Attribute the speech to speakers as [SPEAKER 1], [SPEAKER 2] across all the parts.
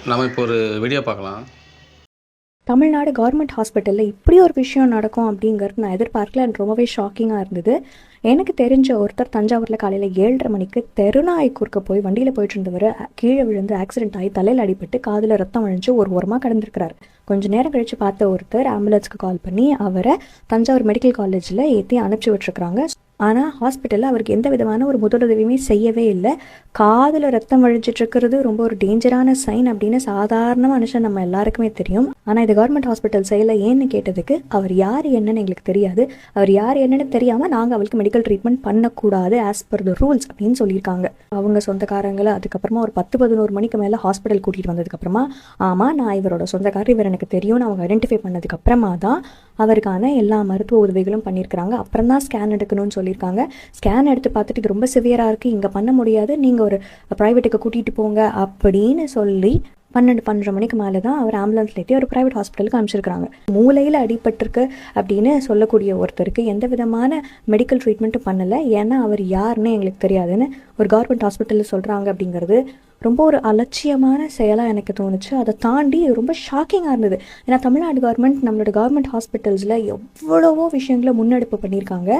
[SPEAKER 1] நம்ம இப்போ ஒரு வீடியோ பார்க்கலாம்.
[SPEAKER 2] தமிழ்நாடு கவர்மெண்ட் ஹாஸ்பிட்டலில் இப்படி ஒரு விஷயம் நடக்கும் அப்படிங்கிறது நான் எதிர்பார்க்கல. எனக்கு ரொம்பவே ஷாக்கிங்காக இருந்தது. எனக்கு தெரிஞ்ச ஒருத்தர் தஞ்சாவூரில் காலையில் 7:30 மணிக்கு தெருநாய் குறுக்க போய் வண்டியில் போயிட்டு இருந்தவர் கீழே விழுந்து ஆக்சிடென்ட் ஆகி தலையில் அடிபட்டு காதில் ரத்தம் வழிஞ்சு ஒரு ஓரமாக கிடந்திருக்கிறார். கொஞ்சம் நேரம் கழித்து பார்த்த ஒருத்தர் ஆம்புலன்ஸ்க்கு கால் பண்ணி அவரை தஞ்சாவூர் மெடிக்கல் காலேஜில் ஏற்றி அனுப்பிச்சி விட்டுருக்குறாங்க. ஆனால் ஹாஸ்பிட்டலில் அவருக்கு எந்த விதமான ஒரு முதலுதவியுமே செய்யவே இல்லை. காதில் ரத்தம் வழிஞ்சிட்ருக்கிறது ரொம்ப ஒரு டேஞ்சரான சைன் அப்படின்னு சாதாரண மனுஷன் நம்ம எல்லாருக்குமே தெரியும். ஆனால் இது கவர்மெண்ட் ஹாஸ்பிட்டல் செய்யலை ஏன்னு கேட்டதுக்கு அவர் யார் என்னன்னு எங்களுக்கு தெரியாது, அவர் யார் என்னன்னு தெரியாமல் நாங்கள் அவளுக்கு மெடிக்கல் ட்ரீட்மெண்ட் பண்ணக்கூடாது ஆஸ் பர் த ரூல்ஸ் அப்படின்னு சொல்லியிருக்காங்க. அவங்க சொந்தக்காரங்களை அதுக்கப்புறமா ஒரு 10-11 மணிக்கு மேலே ஹாஸ்பிட்டல் கூட்டிகிட்டு வந்ததுக்கப்புறமா ஆமாம் நான் இவரோட சொந்தக்காரர், இவர் எனக்கு தெரியும்னு அவங்க ஐடென்டிஃபை பண்ணதுக்கப்புறமா தான் அவருக்கான எல்லா மருத்துவ உதவிகளும் பண்ணியிருக்கிறாங்க. அப்புறம் தான் ஸ்கேன் எடுக்கணும்னு சொல்லியிருக்காங்க. ஸ்கேன் எடுத்து பார்த்துட்டு இது ரொம்ப சிவியராக இருக்குது, இங்கே பண்ண முடியாது, நீங்கள் ஒரு ப்ரைவேட்டுக்கு கூட்டிகிட்டு போங்க அப்படின்னு சொல்லி 12-12 மணிக்கு மேலே தான் அவர் ஆம்புலன்ஸில் ஏற்றி ஒரு ப்ரைவேட் ஹாஸ்பிட்டலுக்கு அனுப்பிச்சிருக்காங்க. மூளையில் அடிபட்டிருக்கு அப்படின்னு சொல்லக்கூடிய ஒருத்தருக்கு எந்த விதமான மெடிக்கல் ட்ரீட்மெண்ட்டும் பண்ணலை. ஏன்னா அவர் யாருன்னு எங்களுக்கு தெரியாதுன்னு ஒரு கவர்மெண்ட் ஹாஸ்பிட்டலில் சொல்கிறாங்க. அப்படிங்கிறது ரொம்ப ஒரு அலட்சியமான செயலாக எனக்கு தோணுச்சு. அதை தாண்டி ரொம்ப ஷாக்கிங்காக இருந்தது. ஏன்னா தமிழ்நாடு கவர்மெண்ட் நம்மளோட கவர்மெண்ட் ஹாஸ்பிட்டல்ஸில் எவ்வளவோ விஷயங்களை முன்னெடுப்பு பண்ணியிருக்காங்க.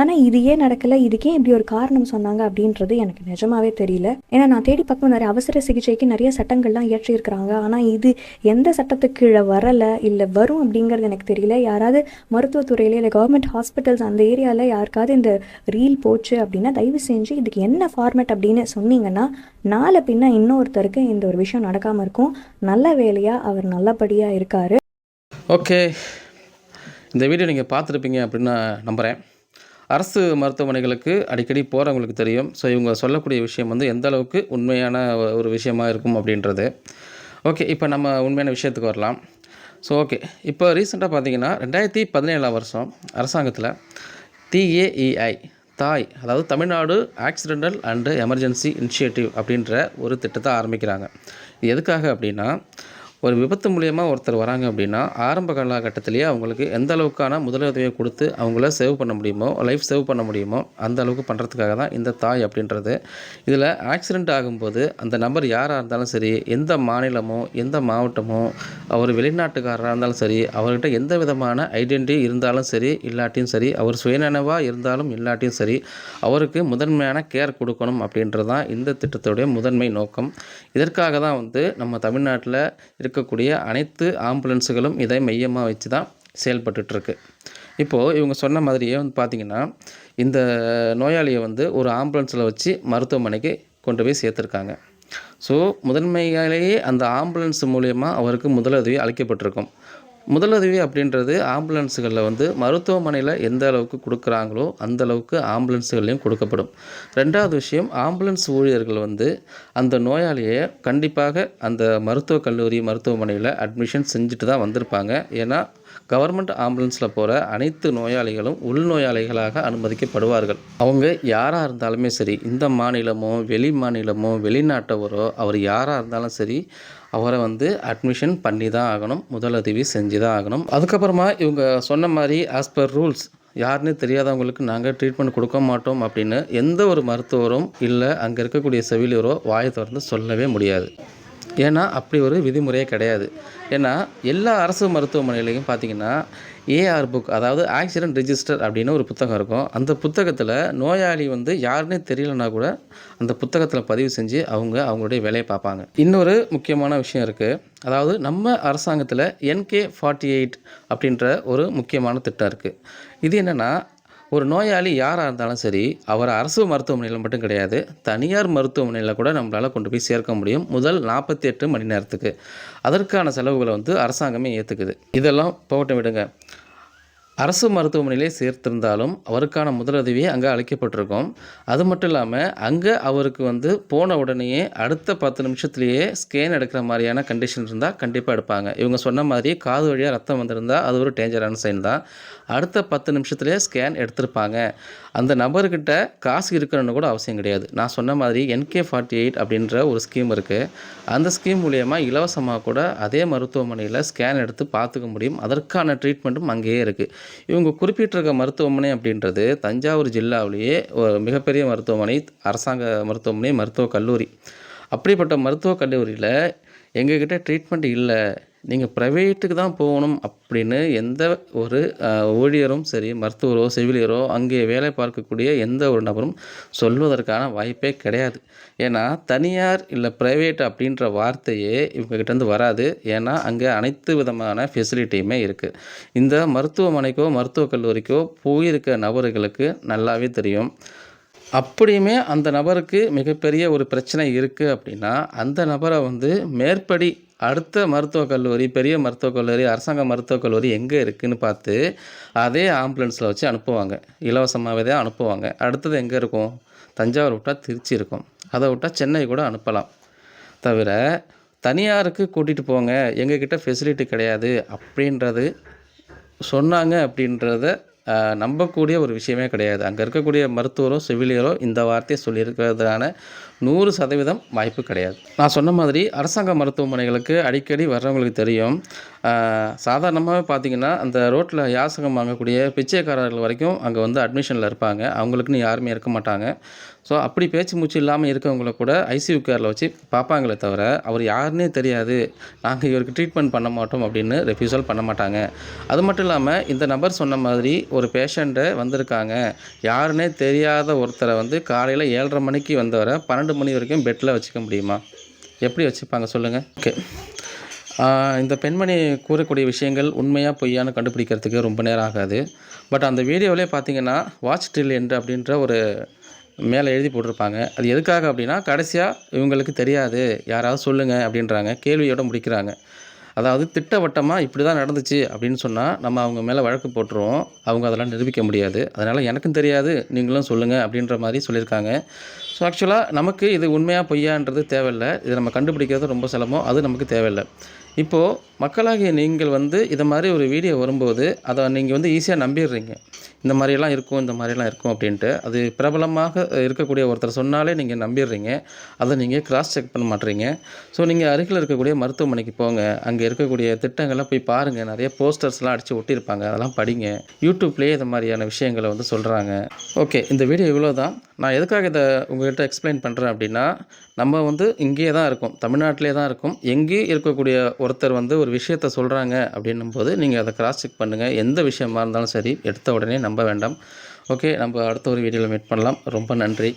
[SPEAKER 2] ஆனால் இது ஏன் நடக்கலை, இதுக்கே இப்படி ஒரு காரணம் சொன்னாங்க அப்படின்றது எனக்கு நிஜமாவே தெரியல. ஏன்னா நான் தேடி பார்க்கும் நிறைய அவசர சிகிச்சைக்கு நிறைய சட்டங்கள்லாம் இயற்றியிருக்கிறாங்க. ஆனால் இது எந்த சட்டத்துக்கு கீழே வரலை இல்லை வரும் அப்படிங்கிறது எனக்கு தெரியல. யாராவது மருத்துவத்துறையில இல்லை கவர்மெண்ட் ஹாஸ்பிட்டல்ஸ் அந்த ஏரியாவில் யாருக்காவது இந்த ரீல் போச்சு அப்படின்னா தயவு செஞ்சு இதுக்கு என்ன ஃபார்மேட் அப்படின்னு சொன்னீங்கன்னா நாளை பின்ன இன்னொருத்தருக்கு இந்த ஒரு விஷயம் நடக்காமல் இருக்கும். நல்ல வேலையாக அவர் நல்லபடியாக இருக்கார்.
[SPEAKER 1] ஓகே, இந்த வீடியோ நீங்கள் பார்த்துருப்பீங்க அப்படின்னு நான் நம்புகிறேன். அரசு மருத்துவமனைகளுக்கு அடிக்கடி போகிறவங்களுக்கு தெரியும். ஸோ இவங்க சொல்லக்கூடிய விஷயம் வந்து எந்த அளவுக்கு உண்மையான ஒரு விஷயமா இருக்கும் அப்படின்றது. ஓகே, இப்போ நம்ம உண்மையான விஷயத்துக்கு வரலாம். ஸோ ஓகே, இப்போ ரீசெண்டாக பார்த்தீங்கன்னா 2017 வருஷம் அரசாங்கத்தில் TAEI தாய், அதாவது Tamil Nadu accidental and emergency initiative அப்படின்ற ஒரு திட்டத்தை ஆரம்பிக்கிறாங்க. இது எதுக்காக அப்படின்னா, ஒரு விபத்து மூலியமாக ஒருத்தர் வராங்க அப்படின்னா ஆரம்ப காலகட்டத்திலேயே அவங்களுக்கு எந்த அளவுக்கான முதலுதவியை கொடுத்து அவங்கள சேவ் பண்ண முடியுமோ, லைஃப் சேவ் பண்ண முடியுமோ அந்த அளவுக்கு பண்ணுறதுக்காக தான் இந்த தாய் அப்படின்றது. இதில் ஆக்சிடெண்ட் ஆகும்போது அந்த நபர் யாராக இருந்தாலும் சரி, எந்த மாநிலமோ எந்த மாவட்டமோ, அவர் வெளிநாட்டுக்காரராக இருந்தாலும் சரி, அவர்கிட்ட எந்த விதமான ஐடென்டிட்டி இருந்தாலும் சரி இல்லாட்டியும் சரி, அவர் சுயநினைவாக இருந்தாலும் இல்லாட்டியும் சரி, அவருக்கு முதன்மையான கேர் கொடுக்கணும் அப்படின்றது தான் இந்த திட்டத்துடைய முதன்மை நோக்கம். இதற்காக தான் வந்து நம்ம தமிழ்நாட்டில் இருக்கக்கூடிய அனைத்து ஆம்புலன்ஸுகளும் இதை மையமாக வச்சு தான் செயல்பட்டுருக்கு. இப்போது இவங்க சொன்ன மாதிரியே வந்து பார்த்திங்கன்னா, இந்த நோயாளியை வந்து ஒரு ஆம்புலன்ஸில் வச்சு மருத்துவமனைக்கு கொண்டு போய் சேர்த்துருக்காங்க. ஸோ முதன்மையாலேயே அந்த ஆம்புலன்ஸ் மூலயமா அவருக்கு முதலுதவி அளிக்கப்பட்டிருக்கும். முதலுதவி அப்படின்றது ஆம்புலன்ஸுகளில் வந்து மருத்துவமனையில் எந்த அளவுக்கு கொடுக்குறாங்களோ அந்த அளவுக்கு ஆம்புலன்ஸுகள்லையும் கொடுக்கப்படும். ரெண்டாவது விஷயம், ஆம்புலன்ஸ் ஊழியர்கள் வந்து அந்த நோயாளியை கண்டிப்பாக அந்த மருத்துவக் கல்லூரி மருத்துவமனையில் அட்மிஷன் செஞ்சுட்டு தான் வந்திருப்பாங்க. ஏன்னா கவர்மெண்ட் ஆம்புலன்ஸில் போகிற அனைத்து நோயாளிகளும் உள்நோயாளிகளாக அனுமதிக்கப்படுவார்கள். அவங்க யாராக இருந்தாலுமே சரி, இந்த மாநிலமோ வெளி மாநிலமோ வெளிநாட்டவரோ, அவர் யாராக இருந்தாலும் சரி, அவரை வந்து அட்மிஷன் பண்ணி தான் ஆகணும், முதலுதவி செஞ்சு தான் ஆகணும். அதுக்கப்புறமா இவங்க சொன்ன மாதிரி ஆஸ் பர் ரூல்ஸ் யாருன்னு தெரியாதவங்களுக்கு நாங்கள் ட்ரீட்மெண்ட் கொடுக்க மாட்டோம் அப்படின்னு எந்த ஒரு மருத்துவரும் இல்லை அங்கே இருக்கக்கூடிய செவிலியரோ வாயை திறந்து சொல்லவே முடியாது. ஏன்னா அப்படி ஒரு விதிமுறையே கிடையாது. ஏன்னா எல்லா அரசு மருத்துவமனையிலையும் பார்த்திங்கன்னா ஏஆர் புக், அதாவது ஆக்சிடென்ட் ரிஜிஸ்டர் அப்படின்னு ஒரு புத்தகம் இருக்கும். அந்த புத்தகத்தில் நோயாளி வந்து யாருன்னே தெரியலனா கூட அந்த புத்தகத்தில் பதிவு செஞ்சு அவங்களுடைய வேலையை பார்ப்பாங்க. இன்னொரு முக்கியமான விஷயம் இருக்குது. அதாவது நம்ம அரசாங்கத்தில் NK48 அப்படின்ற ஒரு முக்கியமான திட்டம் இருக்குது. இது என்னென்னா, ஒரு நோயாளி யாராக இருந்தாலும் சரி, அவர் அரசு மருத்துவமனையில் மட்டும் கிடையாது, தனியார் மருத்துவமனையில் கூட நம்மளால் கொண்டு போய் சேர்க்க முடியும் முதல் 48 மணி நேரத்துக்கு. அதற்கான செலவுகளை வந்து அரசாங்கமே ஏற்றுக்குது. இதெல்லாம் போகட்டும் விடுங்க. அரசு மருத்துவமனையிலே சேர்த்திருந்தாலும் அவருக்கான முதலுதவியே அங்கே அளிக்கப்பட்டிருக்கும். அது மட்டும் இல்லாமல் அங்கே அவருக்கு வந்து போன உடனேயே அடுத்த 10 நிமிஷத்துலேயே ஸ்கேன் எடுக்கிற மாதிரியான கண்டிஷன் இருந்தால் கண்டிப்பாக எடுப்பாங்க. இவங்க சொன்ன மாதிரி காது வழியாக ரத்தம் வந்திருந்தால் அது ஒரு டேஞ்சரான சைன் தான். அடுத்த 10 நிமிஷத்துலேயே ஸ்கேன் எடுத்திருப்பாங்க. அந்த நபர்கிட்ட காசு இருக்கணும்னு கூட அவசியம் கிடையாது. நான் சொன்ன மாதிரி NK48 அப்படின்ற ஒரு ஸ்கீம் இருக்குது. அந்த ஸ்கீம் மூலயமா இலவசமாக கூட அதே மருத்துவமனையில் ஸ்கேன் எடுத்து பார்த்துக்க முடியும். அதற்கான ட்ரீட்மெண்ட்டும் அங்கேயே இருக்குது. இவங்க குறிப்பிட்டிருக்க மருத்துவமனை அப்படின்றது தஞ்சாவூர் ஜில்லாவிலேயே ஒரு மிகப்பெரிய மருத்துவமனை, அரசாங்க மருத்துவமனை, மருத்துவக் கல்லூரி. அப்படிப்பட்ட மருத்துவக் கல்லூரியில் எங்ககிட்ட ட்ரீட்மெண்ட் இல்லை, நீங்கள் ப்ரைவேட்டுக்கு தான் போகணும் அப்படின்னு எந்த ஒரு ஊழியரும் சரி, மருத்துவரோ செவிலியரோ அங்கே வேலை பார்க்கக்கூடிய எந்த ஒரு நபரும் சொல்வதற்கான வாய்ப்பே கிடையாது. ஏன்னா தனியார் இல்லை ப்ரைவேட் அப்படின்ற வார்த்தையே இவங்ககிட்டேருந்து வராது. ஏன்னா அங்கே அனைத்து விதமான ஃபெசிலிட்டியுமே இருக்குது. இந்த மருத்துவமனைக்கோ மருத்துவக் கல்லூரிக்கோ போயிருக்க நபர்களுக்கு நல்லாவே தெரியும். அப்படியுமே அந்த நபருக்கு மிகப்பெரிய ஒரு பிரச்சனை இருக்குது அப்படின்னா, அந்த நபரை வந்து மேற்படி அடுத்த மருத்துவக் கல்லூரி, பெரிய மருத்துவக் கல்லூரி, அரசாங்க மருத்துவக் கல்லூரி எங்கே இருக்குதுன்னு பார்த்து அதே ஆம்புலன்ஸில் வச்சு அனுப்புவாங்க. இலவசமாகவே தான் அனுப்புவாங்க. அடுத்தது எங்கே இருக்கும்? தஞ்சாவூர் விட்டா திருச்சி இருக்கும். அதை விட்டா சென்னை கூட அனுப்பலாம். தவிர தனியாருக்கு கூட்டிகிட்டு போங்க, எங்ககிட்ட ஃபெசிலிட்டி கிடையாது அப்படின்றது சொன்னாங்க அப்படின்றத நம்பக்கூடிய ஒரு விஷயமே கிடையாது. அங்கே இருக்கக்கூடிய மருத்துவரோ செவிலியரோ இந்த வார்த்தையை சொல்லியிருக்கிறதுக்கான 100% வாய்ப்பு கிடையாது. நான் சொன்ன மாதிரி அரசாங்க மருத்துவமனைகளுக்கு அடிக்கடி வர்றவங்களுக்கு தெரியும். சாதாரணமாகவே பார்த்திங்கன்னா அந்த ரோட்டில் யாசகம் வாங்கக்கூடிய பிச்சைக்காரர்கள் வரைக்கும் அங்கே வந்து அட்மிஷனில் இருப்பாங்க. அவங்களுக்குன்னு யாருமே இருக்க மாட்டாங்க. ஸோ அப்படி பேச்சு மூச்சு இல்லாமல் இருக்கவங்கள கூட ஐசியூ கேரில் வச்சு பார்ப்பாங்களே தவிர, அவர் யாருன்னே தெரியாது, நாங்கள் இவருக்கு ட்ரீட்மெண்ட் பண்ண மாட்டோம் அப்படின்னு ரெஃப்யூசல் பண்ண மாட்டாங்க. அது மட்டும் இல்லாமல் இந்த நபர் சொன்ன மாதிரி ஒரு பேஷண்ட்டை வந்திருக்காங்க, யாருன்னே தெரியாத ஒருத்தரை வந்து காலையில் 7:30 மணிக்கு வந்தவரை 12 மணி வரைக்கும் பெட்டில் வச்சுக்க முடியுமா? எப்படி வச்சுப்பாங்க சொல்லுங்கள்? ஓகே, இந்த பெண்மணி கூறக்கூடிய விஷயங்கள் உண்மையாக பொய்யான்னு கண்டுபிடிக்கிறதுக்கு ரொம்ப நேரம் ஆகாது. பட் அந்த வீடியோவிலே பார்த்தீங்கன்னா வாட்ச் டில் எண்ட் அப்படின்ற ஒரு மேலே எழுதி போட்டிருப்பாங்க. அது எதுக்காக அப்படின்னா, கடைசியாக இவங்களுக்கு தெரியாது, யாராவது சொல்லுங்கள் அப்படின்றாங்க. கேள்வியோடு முடிக்கிறாங்க. அதாவது திட்டவட்டமாக இப்படி தான் நடந்துச்சு அப்படின்னு சொன்னால் நம்ம அவங்க மேலே வழக்கு போட்டுருவோம். அவங்க அதெல்லாம் நிரூபிக்க முடியாது. அதனால் எனக்கும் தெரியாது, நீங்களும் சொல்லுங்கள் அப்படின்ற மாதிரி சொல்லியிருக்காங்க. ஸோ ஆக்சுவலாக நமக்கு இது உண்மையாக பொய்யான்றது தேவையில்லை. இதை நம்ம கண்டுபிடிக்கிறது ரொம்ப சிரமம். அது நமக்கு தேவையில்லை. இப்போது மக்களாகிய நீங்கள் வந்து இதை மாதிரி ஒரு வீடியோ வரும்போது அதை நீங்கள் வந்து ஈஸியாக நம்பிடுறீங்க. இந்த மாதிரியெல்லாம் இருக்கும், இந்த மாதிரிலாம் இருக்கும் அப்படின்ட்டு. அது பிரபலமாக இருக்கக்கூடிய ஒருத்தர் சொன்னாலே நீங்கள் நம்பிடுறீங்க. அதை நீங்கள் கிராஸ் செக் பண்ண மாட்டீங்க. ஸோ நீங்கள் அருகில் இருக்கக்கூடிய மருத்துவமனைக்கு போங்க. அங்கே இருக்கக்கூடிய திட்டங்கள்லாம் போய் பாருங்கள். நிறைய போஸ்டர்ஸ்லாம் அடித்து ஒட்டியிருப்பாங்க, அதெல்லாம் படிங்க. யூடியூப்லேயே இந்த மாதிரியான விஷயங்களை வந்து சொல்கிறாங்க. ஓகே, இந்த வீடியோ இவ்வளோ தான். நான் எதுக்காக இதை உங்கள்கிட்ட எக்ஸ்பிளைன் பண்ணுறேன் அப்படின்னா, நம்ம வந்து இங்கேயே தான் இருக்கோம், தமிழ்நாட்டிலே தான் இருக்கோம். எங்கேயும் இருக்கக்கூடிய ஒருத்தர் வந்து ஒரு விஷயத்த சொல்கிறாங்க அப்படின்னும்போது நீங்கள் அதை கிராஸ் செக் பண்ணுங்கள். எந்த விஷயமா இருந்தாலும் சரி, எடுத்த உடனே நம்ப வேண்டாம். ஓகே, நம்ம அடுத்த ஒரு வீடியோவில் மீட் பண்ணலாம். ரொம்ப நன்றி.